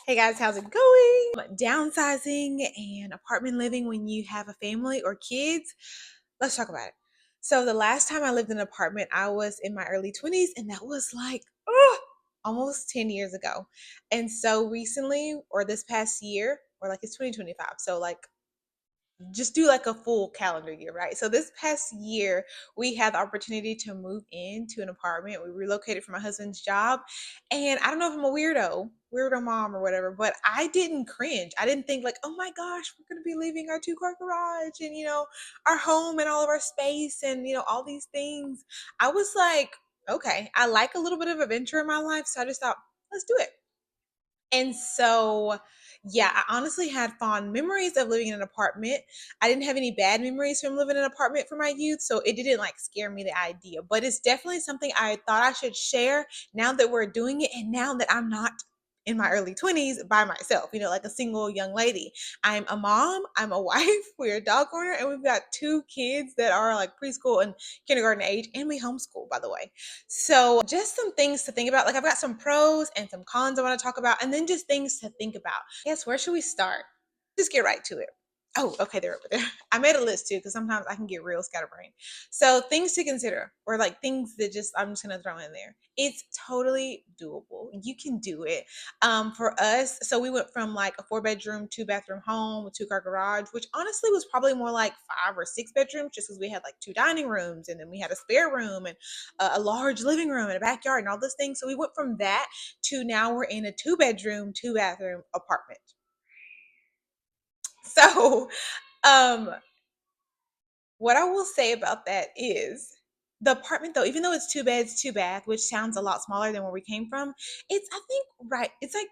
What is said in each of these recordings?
Hey guys, how's it going? Downsizing and apartment living when you have a family or kids. Let's talk about it. So, the last time I lived in an apartment, I was in my early 20s, and that was like almost 10 years ago. And so, recently, or this past year, or like it's 2025, so like just do like a full calendar year, right? So this past year, we had the opportunity to move into an apartment. We relocated for my husband's job. And I don't know if I'm a weirdo mom or whatever, but I didn't cringe. I didn't think like, oh my gosh, we're going to be leaving our 2-car garage and, our home and all of our space and, all these things. I was like, okay, I like a little bit of adventure in my life. So I just thought, let's do it. And so, yeah, I honestly had fond memories of living in an apartment. I didn't have any bad memories from living in an apartment for my youth, so it didn't like scare me the idea. But it's definitely something I thought I should share now that we're doing it and now that I'm not in my early 20s by myself, like a single young lady. I'm a mom, I'm a wife, we're a dog owner, and we've got 2 kids that are like preschool and kindergarten age, and we homeschool, by the way. So, just some things to think about. Like, I've got some pros and some cons I want to talk about, and then just things to think about. Yes, where should we start? Just get right to it. Oh, okay, they're over there. I made a list too because sometimes I can get real scatterbrained. So, things to consider, or like things that I'm just gonna throw in there. It's totally doable. You can do it. For us, so we went from like a 4-bedroom, 2-bathroom home, a 2-car garage, which honestly was probably more like 5 or 6 bedrooms, just because we had like 2 dining rooms, and then we had a spare room and a large living room and a backyard and all those things. So we went from that to now we're in a 2-bedroom, 2-bathroom apartment. So, um, what I will say about that is the apartment, though, even though it's 2 beds, 2 bath, which sounds a lot smaller than where we came from, it's, I think, right, it's like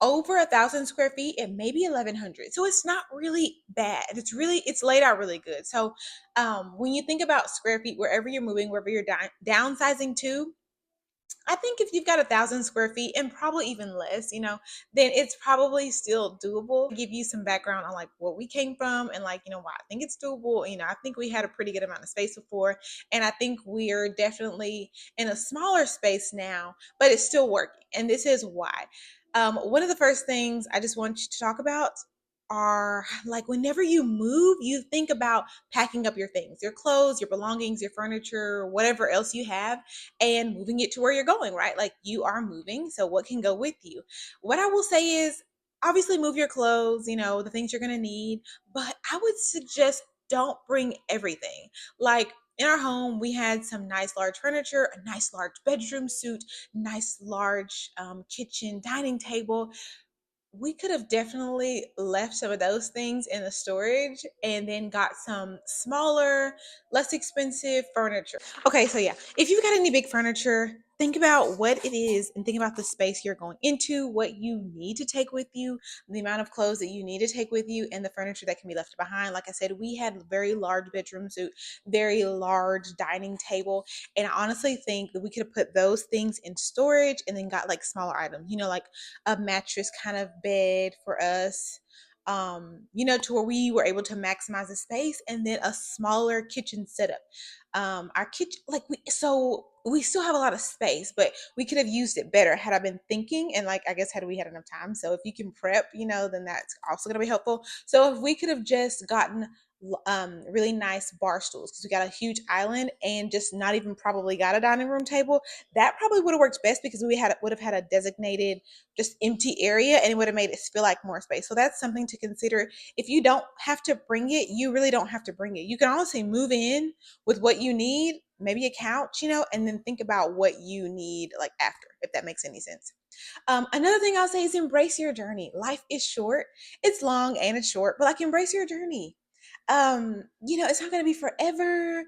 over 1,000 square feet and maybe 1,100. So it's not really bad. It's laid out really good. So when you think about square feet, wherever you're moving, wherever you're downsizing to, I think if you've got 1,000 square feet and probably even less, then it's probably still doable. Give you some background on like where we came from and like, why I think it's doable. I think we had a pretty good amount of space before, and I think we're definitely in a smaller space now, but it's still working. And this is why. One of the first things I just want you to talk about are like whenever you move, you think about packing up your things, your clothes, your belongings, your furniture, whatever else you have, and moving it to where you're going, right? Like you are moving, so what can go with you? What I will say is obviously move your clothes, the things you're going to need, but I would suggest don't bring everything. Like in our home, we had some nice large furniture, a nice large bedroom suite, nice large kitchen dining table. We could have definitely left some of those things in the storage and then got some smaller, less expensive furniture. Okay, so yeah, if you've got any big furniture, think about what it is and think about the space you're going into, what you need to take with you, the amount of clothes that you need to take with you, and the furniture that can be left behind. Like I said, we had very large bedroom suite, very large dining table, and I honestly think that we could have put those things in storage and then got like smaller items, like a mattress kind of bed for us, to where we were able to maximize the space, and then a smaller kitchen setup. Our kitchen, like we still have a lot of space, but we could have used it better had I been thinking, and like I guess had we had enough time. So if you can prep, then that's also going to be helpful. So if we could have just gotten really nice bar stools, because we got a huge island and just not even probably got a dining room table, that probably would have worked best because we would have had a designated just empty area, and it would have made it feel like more space. So that's something to consider. If you don't have to bring it, you really don't have to bring it. You can honestly move in with what you need, maybe a couch, and then think about what you need like after, if that makes any sense. Another thing I'll say is embrace your journey. Life is short, it's long and it's short, but like embrace your journey. It's not going to be forever.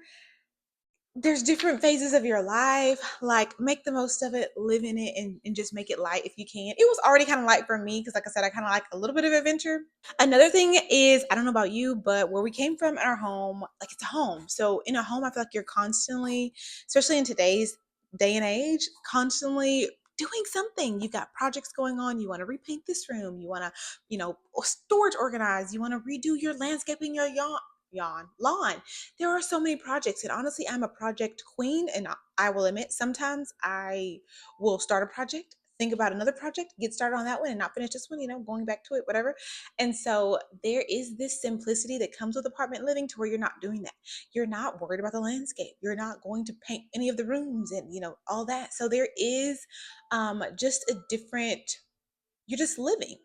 There's different phases of your life. Like make the most of it, live in it, and just make it light if you can. It was already kind of light for me because like I said, I kind of like a little bit of adventure. Another thing is, I don't know about you, but where we came from in our home, like it's a home. So in a home, I feel like you're constantly, especially in today's day and age, constantly doing something. You got projects going on. You want to repaint this room. You want to, storage organize. You want to redo your landscaping, your lawn. There are so many projects, and honestly, I'm a project queen, and I will admit sometimes I will start a project. think about another project, get started on that one and not finish this one, going back to it, whatever. And so there is this simplicity that comes with apartment living to where you're not doing that. You're not worried about the landscape. You're not going to paint any of the rooms and, all that. So there is just a different, you're just living.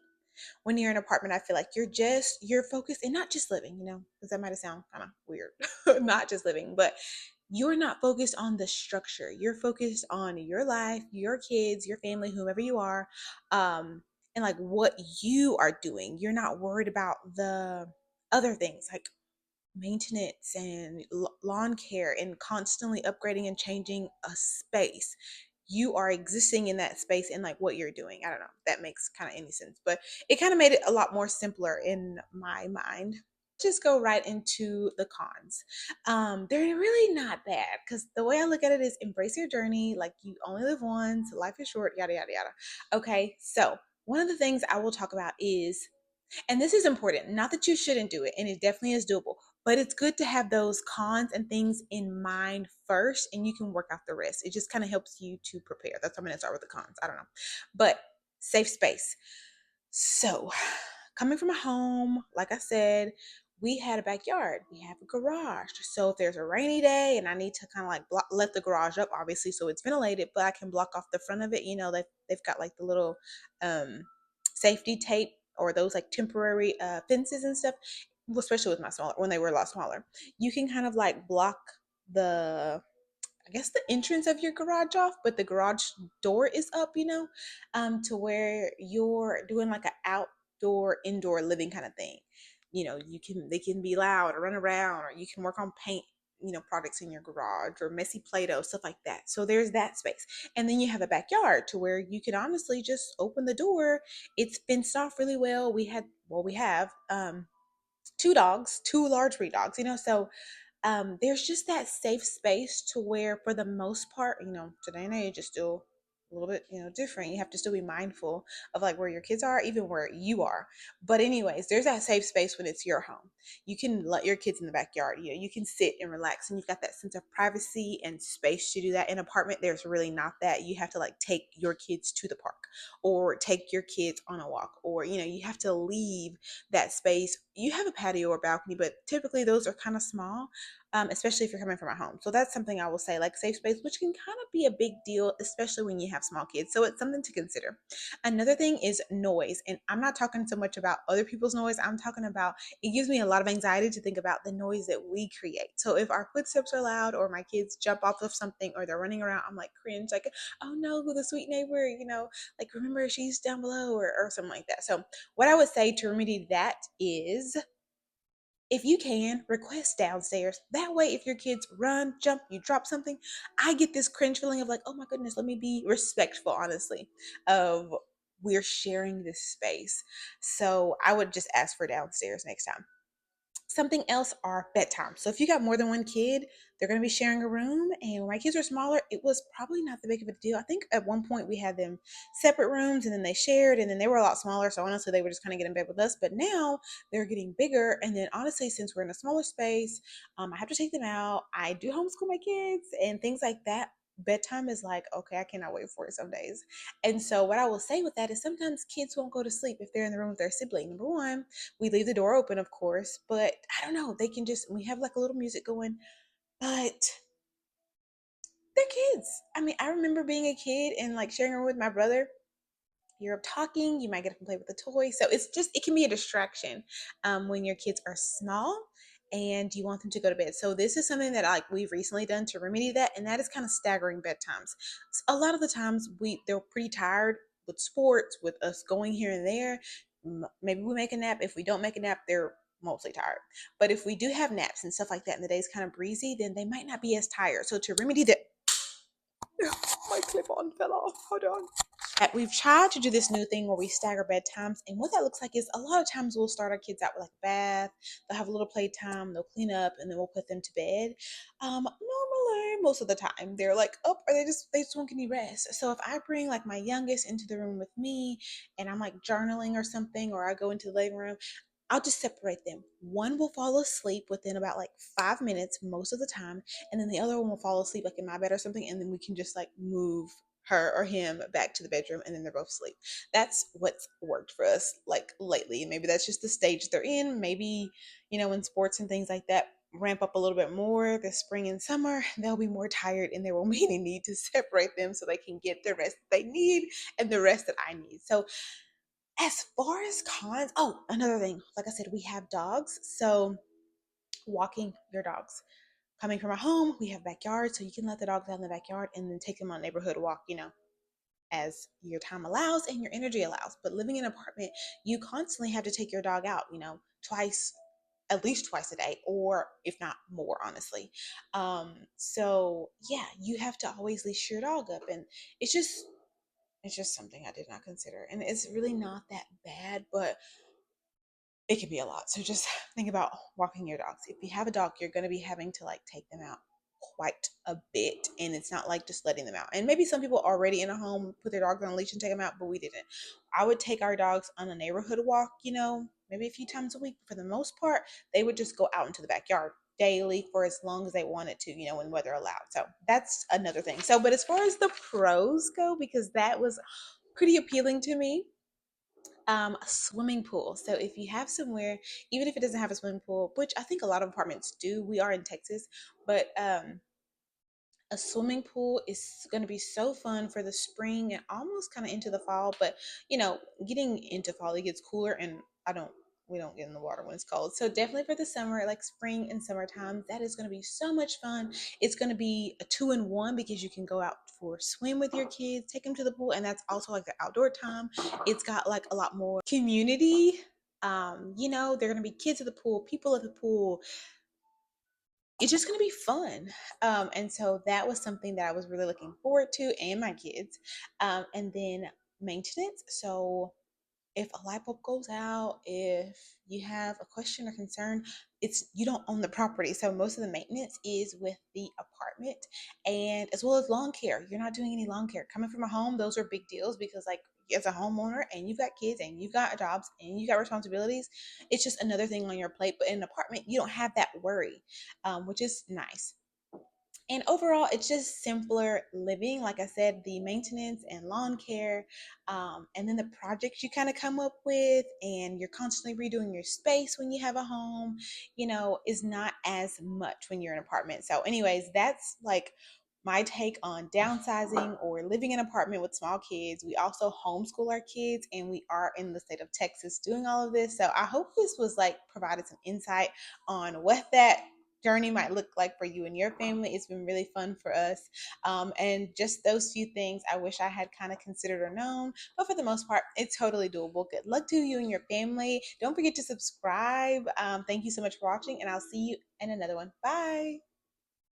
When you're in an apartment, I feel like you're focused and not just living, because that might sound kind of weird, not just living, but you're not focused on the structure. You're focused on your life, your kids, your family, whomever you are, and like what you are doing. You're not worried about the other things like maintenance and lawn care and constantly upgrading and changing a space. You are existing in that space and like what you're doing. I don't know if that makes kind of any sense, but it kind of made it a lot more simpler in my mind. Just go right into the cons. They're really not bad because the way I look at it is embrace your journey. Like you only live once, life is short, yada, yada, yada. Okay, so one of the things I will talk about is, and this is important, not that you shouldn't do it, and it definitely is doable, but it's good to have those cons and things in mind first, and you can work out the rest. It just kind of helps you to prepare. That's why I'm going to start with the cons. I don't know. But safe space. So, coming from a home, like I said, we had a backyard. We have a garage. So if there's a rainy day and I need to kind of like let the garage up, obviously, so it's ventilated, but I can block off the front of it. They've got like the little safety tape or those like temporary fences and stuff. Well, especially with my smaller, when they were a lot smaller, you can kind of like block the, I guess, the entrance of your garage off, but the garage door is up, to where you're doing like an outdoor, indoor living kind of thing. They can be loud or run around, or you can work on paint, products in your garage or messy Play-Doh, stuff like that. So there's that space. And then you have a backyard to where you can honestly just open the door. It's fenced off really well. We have two dogs, two large breed dogs, so there's just that safe space to where, for the most part, today and age is still a little bit, different. You have to still be mindful of like where your kids are, even where you are. But anyways, there's that safe space when it's your home. You can let your kids in the backyard. You can sit and relax, and you've got that sense of privacy and space to do that. In an apartment, there's really not that. You have to like take your kids to the park or take your kids on a walk, or you have to leave that space. You have a patio or balcony, but typically those are kind of small, especially if you're coming from a home. So that's something I will say, like safe space, which can kind of be a big deal, especially when you have small kids. So it's something to consider. Another thing is noise. And I'm not talking so much about other people's noise. I'm talking about, it gives me a lot of anxiety to think about the noise that we create. So if our footsteps are loud or my kids jump off of something or they're running around, I'm like cringe, like, oh no, who the sweet neighbor, like remember she's down below, or something like that. So what I would say to remedy that is, if you can, request downstairs. That way, if your kids run, jump, you drop something, I get this cringe feeling of like, oh my goodness, let me be respectful, honestly, of we're sharing this space. So I would just ask for downstairs next time. Something else are bedtime. So if you got more than one kid, they're going to be sharing a room. And when my kids were smaller, it was probably not the big of a deal. I think at one point we had them separate rooms and then they shared, and then they were a lot smaller. So honestly, they would just kind of get in bed with us. But now they're getting bigger. And then honestly, since we're in a smaller space, I have to take them out. I do homeschool my kids and things like that. Bedtime is like, okay, I cannot wait for it some days. And so what I will say with that is sometimes kids won't go to sleep if they're in the room with their sibling. Number one, we leave the door open, of course, but I don't know. They can just, we have like a little music going, but they're kids. I mean, I remember being a kid and like sharing a room with my brother. You're up talking, you might get up and play with the toy. So it can be a distraction when your kids are small and you want them to go to bed. So this is something that like we've recently done to remedy that, and that is kind of staggering bedtimes. A lot of the times they're pretty tired with sports, with us going here and there. Maybe we make a nap. If we don't make a nap, they're mostly tired. But if we do have naps and stuff like that and the day's kind of breezy, then they might not be as tired. So to remedy that, my clip on fell off. Hold on. We've tried to do this new thing where we stagger bedtimes, and what that looks like is a lot of times we'll start our kids out with like a bath, they'll have a little playtime, they'll clean up, and then we'll put them to bed. Normally, most of the time, they're like up, or they just won't get any rest. So if I bring like my youngest into the room with me, and I'm like journaling or something, or I go into the living room, I'll just separate them. One will fall asleep within about like 5 minutes most of the time, and then the other one will fall asleep like in my bed or something, and then we can just like move her or him back to the bedroom, and then they're both asleep. That's what's worked for us like lately. Maybe that's just the stage they're in. Maybe, when sports and things like that ramp up a little bit more this spring and summer, they'll be more tired and there will be any need to separate them so they can get the rest that they need and the rest that I need. So as far as cons, oh, another thing, like I said, we have dogs. So walking your dogs. Coming from our home, we have backyard, so you can let the dogs out in the backyard and then take them on a neighborhood walk, as your time allows and your energy allows. But living in an apartment, you constantly have to take your dog out, twice, at least twice a day, or if not more, honestly. So yeah, you have to always leash your dog up, and it's just something I did not consider, and it's really not that bad, but it can be a lot. So just think about walking your dogs. If you have a dog, you're going to be having to like take them out quite a bit, and it's not like just letting them out. And maybe some people already in a home put their dogs on a leash and take them out, but we didn't. I would take our dogs on a neighborhood walk, maybe a few times a week. For the most part, they would just go out into the backyard daily for as long as they wanted to, when weather allowed. So that's another thing. So, but as far as the pros go, because that was pretty appealing to me, a swimming pool. So if you have somewhere, even if it doesn't have a swimming pool, which I think a lot of apartments do, we are in Texas, but a swimming pool is going to be so fun for the spring and almost kind of into the fall. But getting into fall, it gets cooler, and I don't we don't get in the water when it's cold. So definitely for the summer, like spring and summertime, that is going to be so much fun. It's going to be a 2-in-1 because you can go out for a swim with your kids, take them to the pool, and that's also like the outdoor time. It's got like a lot more community. They're going to be kids at the pool, people at the pool. It's just going to be fun. And so that was something that I was really looking forward to, and my kids. And then maintenance. So if a light bulb goes out, if you have a question or concern, it's you don't own the property. So most of the maintenance is with the apartment, and as well as lawn care. You're not doing any lawn care. Coming from a home, those are big deals because like as a homeowner and you've got kids and you've got jobs and you've got responsibilities, it's just another thing on your plate. But in an apartment, you don't have that worry, which is nice. And overall, it's just simpler living. Like I said, the maintenance and lawn care, and then the projects you kind of come up with, and you're constantly redoing your space when you have a home, is not as much when you're in an apartment. So, anyways, that's like my take on downsizing or living in an apartment with small kids. We also homeschool our kids, and we are in the state of Texas doing all of this. So, I hope this was like provided some insight on what that journey might look like for you and your family. It's been really fun for us. And just those few things I wish I had kind of considered or known. But for the most part, it's totally doable. Good luck to you and your family. Don't forget to subscribe. Thank you so much for watching, and I'll see you in another one. Bye.